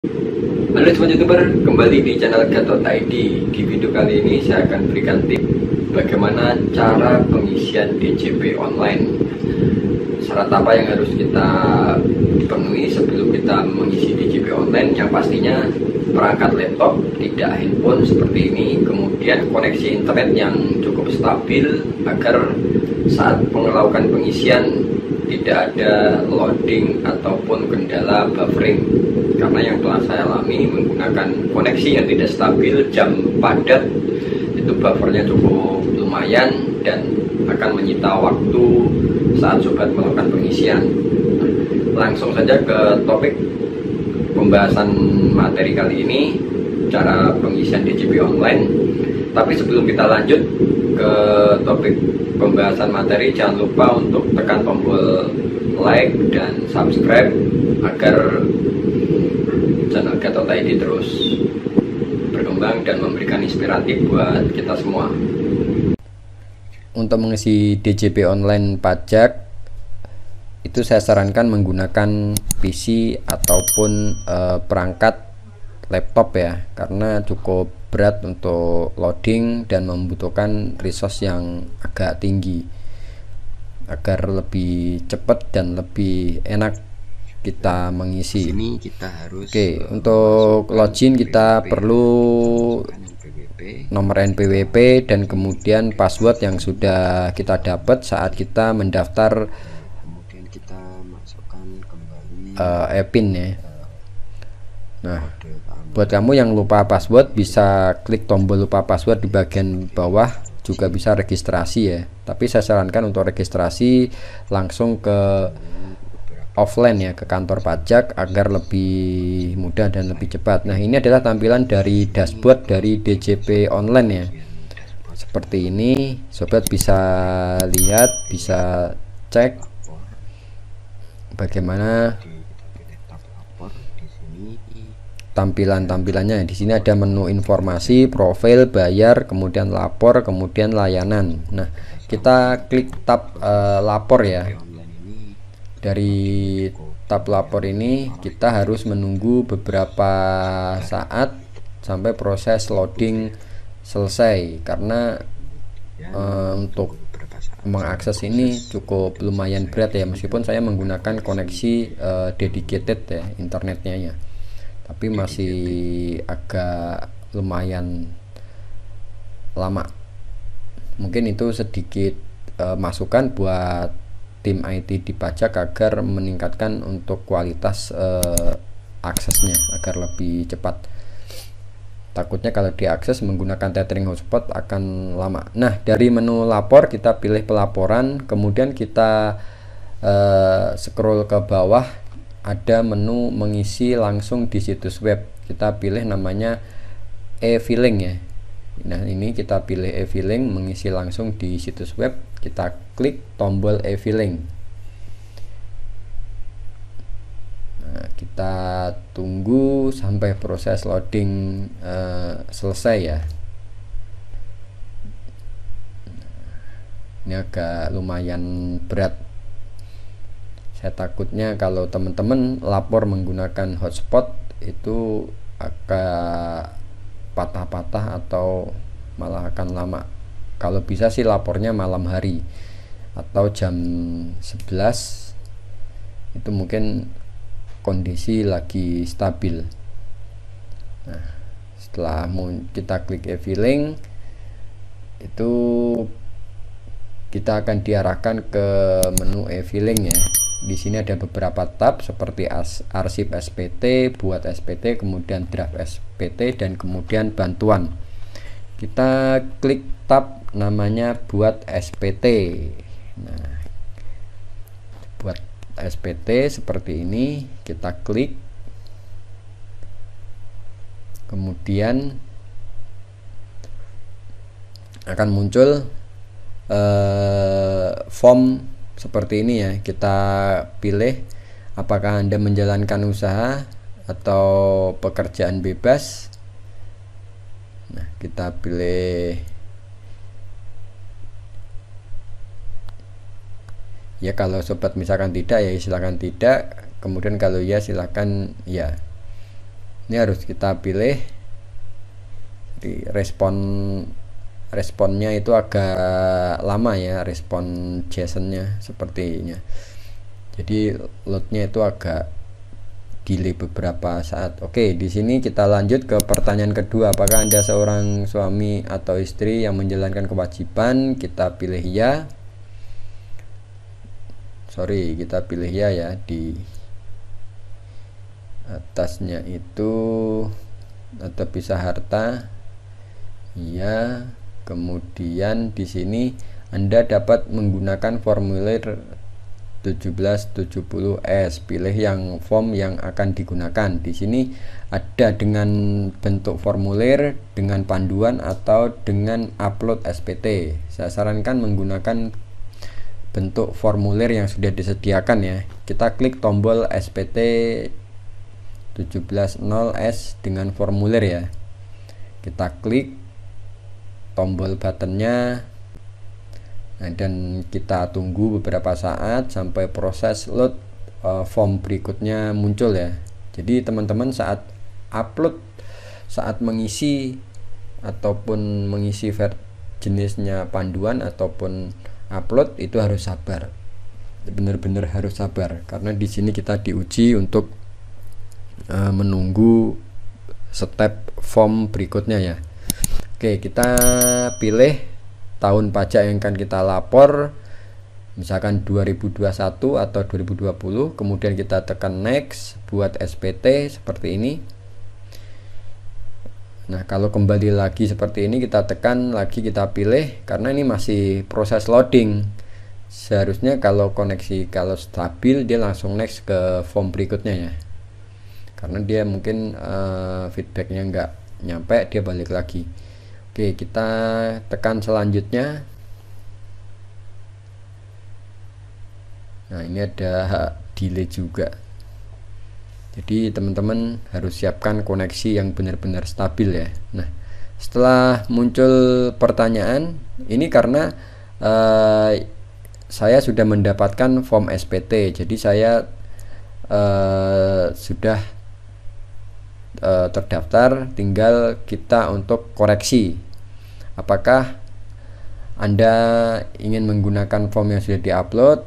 Halo sobat youtuber, kembali di channel Gatot.id. Di video kali ini saya akan berikan tip bagaimana cara pengisian DJP online. Syarat apa yang harus kita penuhi sebelum kita mengisi DJP online? Yang pastinya perangkat laptop, tidak handphone seperti ini, kemudian koneksi internet yang cukup stabil agar saat melakukan pengisian tidak ada loading ataupun kendala buffering. Karena yang telah saya alami menggunakan koneksi yang tidak stabil, jam padat, itu buffernya cukup lumayan dan akan menyita waktu saat sobat melakukan pengisian. Langsung saja ke topik pembahasan materi kali ini, cara pengisian DJP online. Tapi sebelum kita lanjut ke topik pembahasan materi, jangan lupa untuk tekan tombol like dan subscribe agar channel Gatot.id terus berkembang dan memberikan inspiratif buat kita semua. Untuk mengisi DJP online pajak itu saya sarankan menggunakan PC ataupun perangkat laptop ya, karena cukup berat untuk loading dan membutuhkan resource yang agak tinggi agar lebih cepat dan lebih enak kita mengisi. Sini kita harus untuk login kita perlu nomor NPWP dan kemudian password yang sudah kita dapat saat kita mendaftar kemudian kita masukkan kembali e-pin ya. Nah, buat kamu yang lupa password bisa klik tombol lupa password di bagian bawah, juga bisa registrasi ya. Tapi saya sarankan untuk registrasi langsung ke offline ya, ke kantor pajak agar lebih mudah dan lebih cepat. Nah, ini adalah tampilan dari dashboard dari DJP online ya. Seperti ini, sobat bisa lihat, bisa cek bagaimana tampilannya. Di sini ada menu informasi, profil, bayar, kemudian lapor, kemudian layanan. Nah, kita klik tab lapor ya. Dari tab lapor ini kita harus menunggu beberapa saat sampai proses loading selesai, karena untuk mengakses ini cukup lumayan berat ya, meskipun saya menggunakan koneksi dedicated ya internetnya ya, tapi masih agak lumayan lama. Mungkin itu sedikit masukan buat tim IT di pajak agar meningkatkan untuk kualitas aksesnya agar lebih cepat. Takutnya kalau diakses menggunakan tethering hotspot akan lama. Nah, dari menu lapor kita pilih pelaporan, kemudian kita scroll ke bawah, ada menu mengisi langsung di situs web. Kita pilih namanya e-filing ya. Nah, ini kita pilih e-filing, mengisi langsung di situs web. Kita klik tombol e-filing. Nah, kita tunggu sampai proses loading selesai ya. Ini agak lumayan berat. Saya takutnya kalau teman-teman lapor menggunakan hotspot itu agak patah-patah atau malah akan lama. Kalau bisa sih lapornya malam hari atau jam 11, itu mungkin kondisi lagi stabil. Nah, setelah kita klik e-filing, itu kita akan diarahkan ke menu e-filing ya. Di sini ada beberapa tab seperti arsip SPT, buat SPT, kemudian draft SPT, dan kemudian bantuan. Kita klik tab namanya buat SPT. Nah, buat SPT seperti ini, kita klik, kemudian akan muncul form seperti ini ya. Kita pilih apakah Anda menjalankan usaha atau pekerjaan bebas. Nah, kita pilih ya. Kalau sobat misalkan tidak ya silakan tidak, kemudian kalau ya silakan ya. Ini harus kita pilih. Jadi responnya itu agak lama ya, respon JSON-nya sepertinya. Jadi loadnya itu agak delay beberapa saat. Oke, di sini kita lanjut ke pertanyaan kedua. Apakah Anda seorang suami atau istri yang menjalankan kewajiban? Kita pilih ya. Sorry, kita pilih ya di atasnya itu, atau bisa harta. Ya. Kemudian di sini Anda dapat menggunakan formulir 1770S. Pilih yang form yang akan digunakan. Di sini ada dengan bentuk formulir, dengan panduan, atau dengan upload SPT. Saya sarankan menggunakan bentuk formulir yang sudah disediakan ya. Kita klik tombol SPT 17.0S dengan formulir ya. Kita klik tombol buttonnya. Nah, dan kita tunggu beberapa saat sampai proses load form berikutnya muncul ya. Jadi teman-teman saat upload, saat mengisi ataupun mengisi jenisnya panduan ataupun upload, itu harus sabar. Benar-benar harus sabar karena di sini kita diuji untuk menunggu step form berikutnya ya. Oke, kita pilih tahun pajak yang akan kita lapor, misalkan 2021 atau 2020. Kemudian kita tekan next, buat SPT seperti ini. Nah, kalau kembali lagi seperti ini, kita tekan lagi, kita pilih, karena ini masih proses loading. Seharusnya kalau koneksi kalau stabil, dia langsung next ke form berikutnya ya. Karena dia mungkin feedbacknya nggak nyampe, dia balik lagi. Oke, kita tekan selanjutnya. Nah, ini ada delay juga. Jadi teman-teman harus siapkan koneksi yang benar-benar stabil ya. Nah, setelah muncul pertanyaan ini, karena saya sudah mendapatkan form SPT, jadi saya sudah terdaftar. Tinggal kita untuk koreksi apakah Anda ingin menggunakan form yang sudah diupload.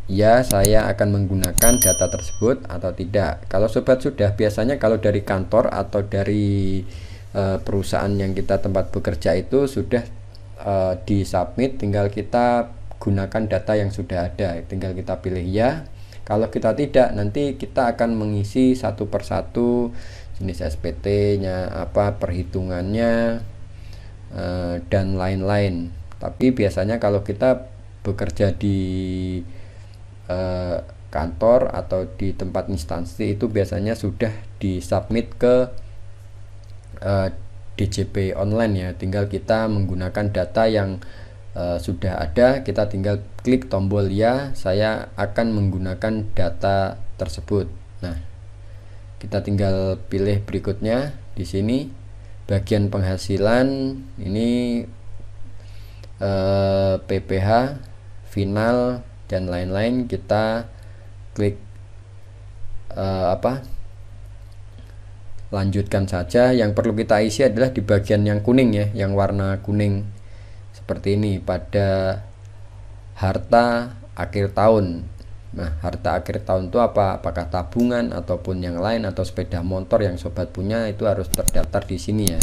Ya, saya akan menggunakan data tersebut atau tidak. Kalau sobat sudah, biasanya kalau dari kantor atau dari perusahaan yang kita tempat bekerja itu sudah disubmit, tinggal kita gunakan data yang sudah ada, tinggal kita pilih ya. Kalau kita tidak, nanti kita akan mengisi satu persatu jenis SPT-nya apa, perhitungannya, dan lain-lain. Tapi biasanya kalau kita bekerja di kantor atau di tempat instansi, itu biasanya sudah disubmit ke DJP online ya. Tinggal kita menggunakan data yang sudah ada, kita tinggal klik tombol ya, saya akan menggunakan data tersebut. Nah, kita tinggal pilih berikutnya. Di sini bagian penghasilan ini PPh, final dan lain-lain. Kita klik lanjutkan saja. Yang perlu kita isi adalah di bagian yang kuning ya, yang warna kuning seperti ini, pada harta akhir tahun. Nah, harta akhir tahun itu apa? Apakah tabungan ataupun yang lain, atau sepeda motor yang sobat punya, itu harus terdaftar di sini ya.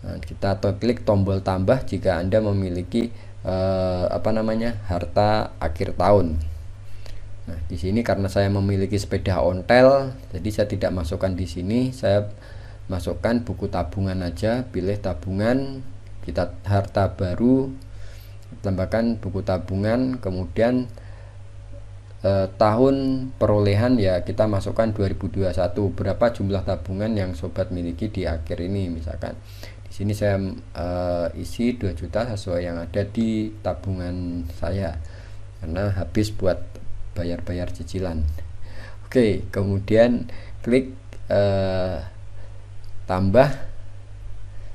Nah, kita klik tombol tambah jika Anda memiliki harta akhir tahun. Nah, di sini karena saya memiliki sepeda ontel, jadi saya tidak masukkan di sini. Saya masukkan buku tabungan aja, pilih tabungan, kita harta baru, tambahkan buku tabungan, kemudian tahun perolehan ya kita masukkan 2021. Berapa jumlah tabungan yang sobat miliki di akhir ini, misalkan di sini saya isi 2 juta sesuai yang ada di tabungan saya, karena habis buat bayar-bayar cicilan. Oke, kemudian klik tambah.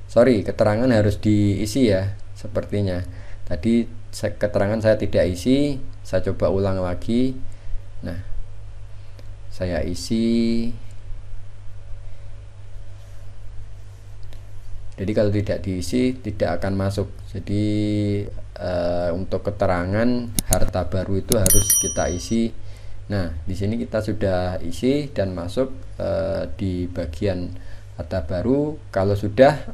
Sorry, keterangan harus diisi ya, sepertinya tadi keterangan saya tidak isi. Saya coba ulang lagi. Nah, saya isi Jadi kalau tidak diisi tidak akan masuk. Jadi untuk keterangan harta baru itu harus kita isi. Nah, di sini kita sudah isi dan masuk di bagian harta baru. Kalau sudah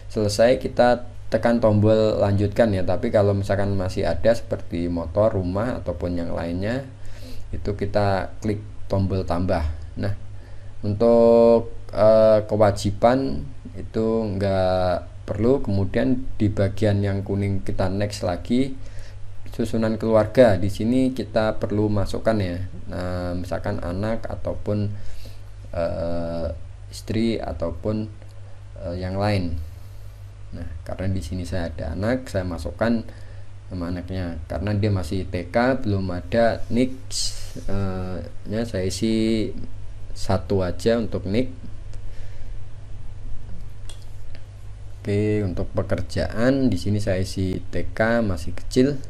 selesai, kita tekan tombol lanjutkan ya. Tapi kalau misalkan masih ada seperti motor, rumah ataupun yang lainnya, itu kita klik tombol tambah. Nah, untuk kewajiban itu enggak perlu. Kemudian di bagian yang kuning kita next lagi, susunan keluarga. Di sini kita perlu masukkan ya. Nah, misalkan anak ataupun istri ataupun yang lain. Nah, karena di sini saya ada anak, saya masukkan nama anaknya. Karena dia masih TK, belum ada nik, saya isi satu aja untuk nik. Oke, untuk pekerjaan di sini saya isi TK masih kecil.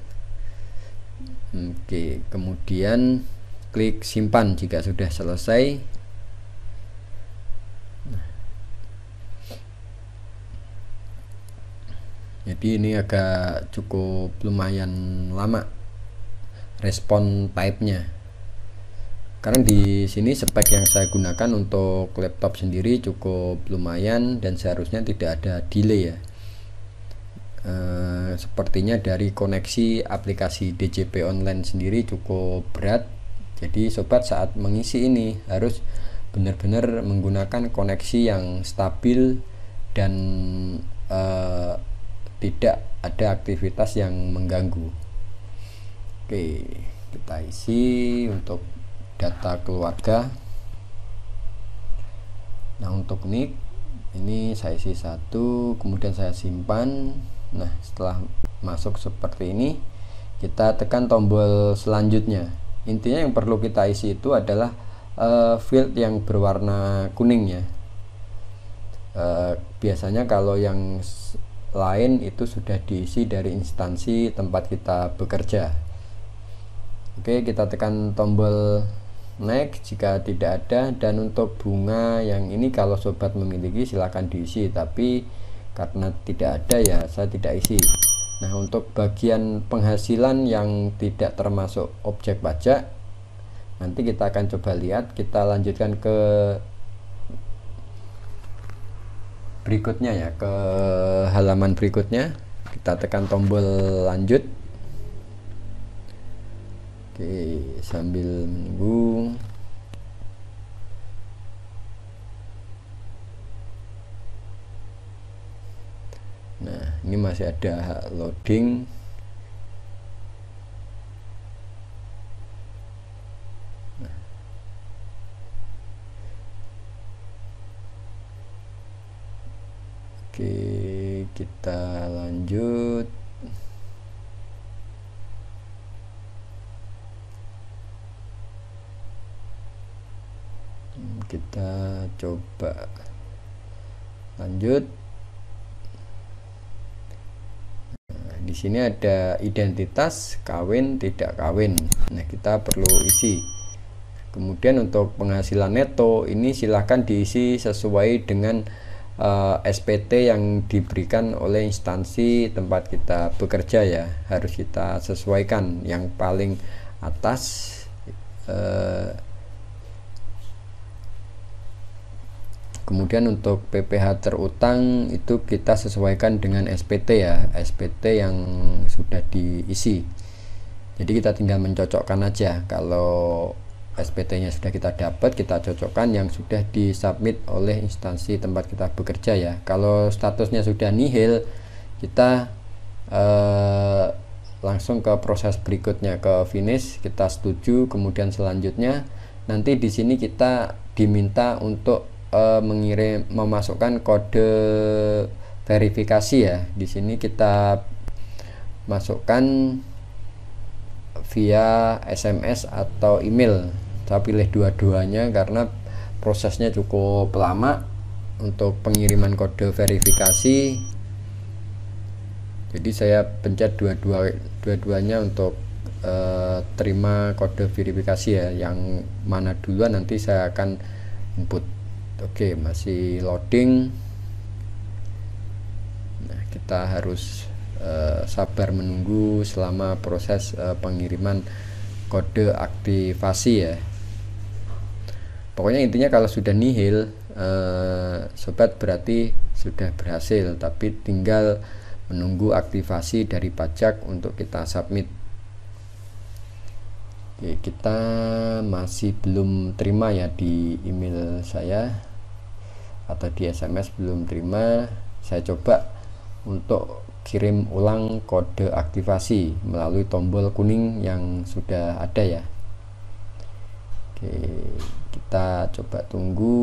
Oke, kemudian klik simpan jika sudah selesai. Jadi ini agak cukup lumayan lama respon type-nya. Karena di sini spek yang saya gunakan untuk laptop sendiri cukup lumayan dan seharusnya tidak ada delay ya. Sepertinya dari koneksi aplikasi DJP online sendiri cukup berat. Jadi sobat saat mengisi ini harus benar-benar menggunakan koneksi yang stabil dan tidak ada aktivitas yang mengganggu. Oke, kita isi untuk data keluarga. Nah, untuk nik ini saya isi satu, kemudian saya simpan. Nah, setelah masuk seperti ini, kita tekan tombol selanjutnya. Intinya yang perlu kita isi itu adalah field yang berwarna kuning ya. Biasanya kalau yang lain itu sudah diisi dari instansi tempat kita bekerja. Oke, kita tekan tombol next jika tidak ada. Dan untuk bunga yang ini kalau sobat memiliki silahkan diisi, tapi karena tidak ada ya saya tidak isi. Nah, untuk bagian penghasilan yang tidak termasuk objek pajak, nanti kita akan coba lihat. Kita lanjutkan ke berikutnya ya, ke halaman berikutnya. Kita tekan tombol lanjut. Oke, sambil menunggu. Nah, ini masih ada loading. Oke, kita lanjut. Kita coba lanjut. Nah, di sini ada identitas, kawin, tidak kawin. Nah, kita perlu isi. Kemudian untuk penghasilan neto ini silahkan diisi sesuai dengan SPT yang diberikan oleh instansi tempat kita bekerja ya. Harus kita sesuaikan. Yang paling atas kemudian untuk PPh terutang itu kita sesuaikan dengan SPT ya, SPT yang sudah diisi. Jadi kita tinggal mencocokkan aja. Kalau SPT-nya sudah kita dapat, kita cocokkan yang sudah disubmit oleh instansi tempat kita bekerja ya. Kalau statusnya sudah nihil, kita langsung ke proses berikutnya, ke finish. Kita setuju, kemudian selanjutnya nanti di sini kita diminta untuk memasukkan kode verifikasi ya. Di sini kita masukkan via SMS atau email. Saya pilih dua-duanya karena prosesnya cukup lama untuk pengiriman kode verifikasi. Jadi saya pencet dua-duanya untuk terima kode verifikasi ya. Yang mana duluan nanti saya akan input. Oke, masih loading. kita harus sabar menunggu selama proses pengiriman kode aktivasi ya. Pokoknya intinya kalau sudah nihil sobat berarti sudah berhasil, tapi tinggal menunggu aktivasi dari pajak untuk kita submit. Oke, kita masih belum terima ya di email saya atau di SMS belum terima. Saya coba untuk kirim ulang kode aktivasi melalui tombol kuning yang sudah ada ya. Oke, kita coba tunggu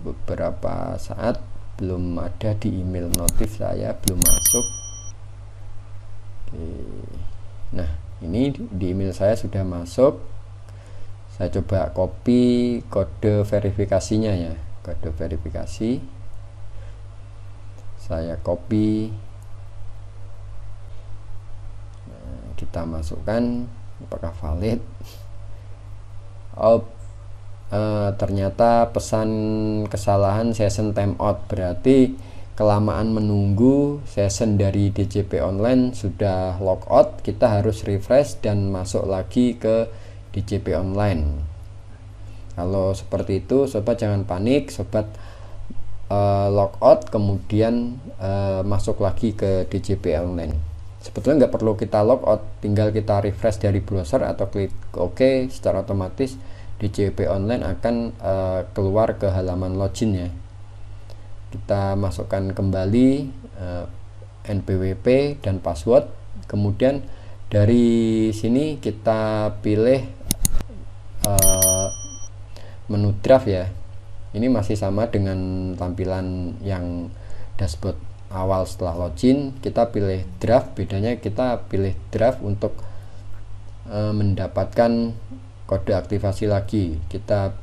beberapa saat, belum ada di email notif saya, belum masuk. Oke, nah ini di email saya sudah masuk. Saya coba copy kode verifikasinya ya, kode verifikasi saya copy. Kita masukkan, apakah valid. Ternyata pesan kesalahan session timeout, berarti kelamaan menunggu session dari DJP online sudah logout. Kita harus refresh dan masuk lagi ke DJP online. Kalau seperti itu sobat jangan panik, sobat logout kemudian masuk lagi ke DJP online. Sebetulnya nggak perlu kita logout, tinggal kita refresh dari browser atau klik OK, secara otomatis DJP online akan keluar ke halaman login ya. Kita masukkan kembali NPWP dan password, kemudian dari sini kita pilih menu draft ya. Ini masih sama dengan tampilan yang dashboard awal setelah login. Kita pilih draft, bedanya kita pilih draft untuk mendapatkan kode aktivasi lagi. Kita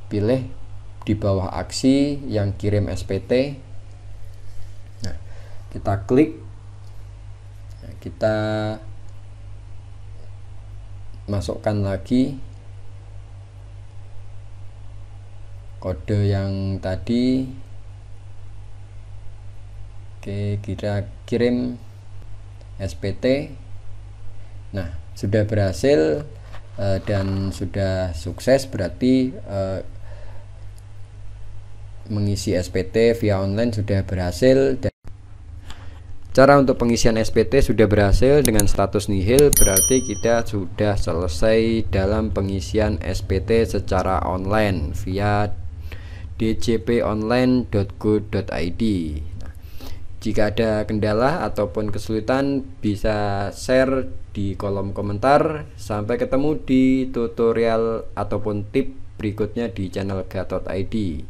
pilih di bawah aksi yang kirim SPT. Nah, kita klik, nah, kita masukkan lagi kode yang tadi. Oke, kita kirim SPT. Nah, sudah berhasil dan sudah sukses, berarti mengisi SPT via online sudah berhasil. Dan cara untuk pengisian SPT sudah berhasil dengan status nihil, berarti kita sudah selesai dalam pengisian SPT secara online via djponline.go.id. Jika ada kendala ataupun kesulitan bisa share di kolom komentar. Sampai ketemu di tutorial ataupun tip berikutnya di channel Gatot ID.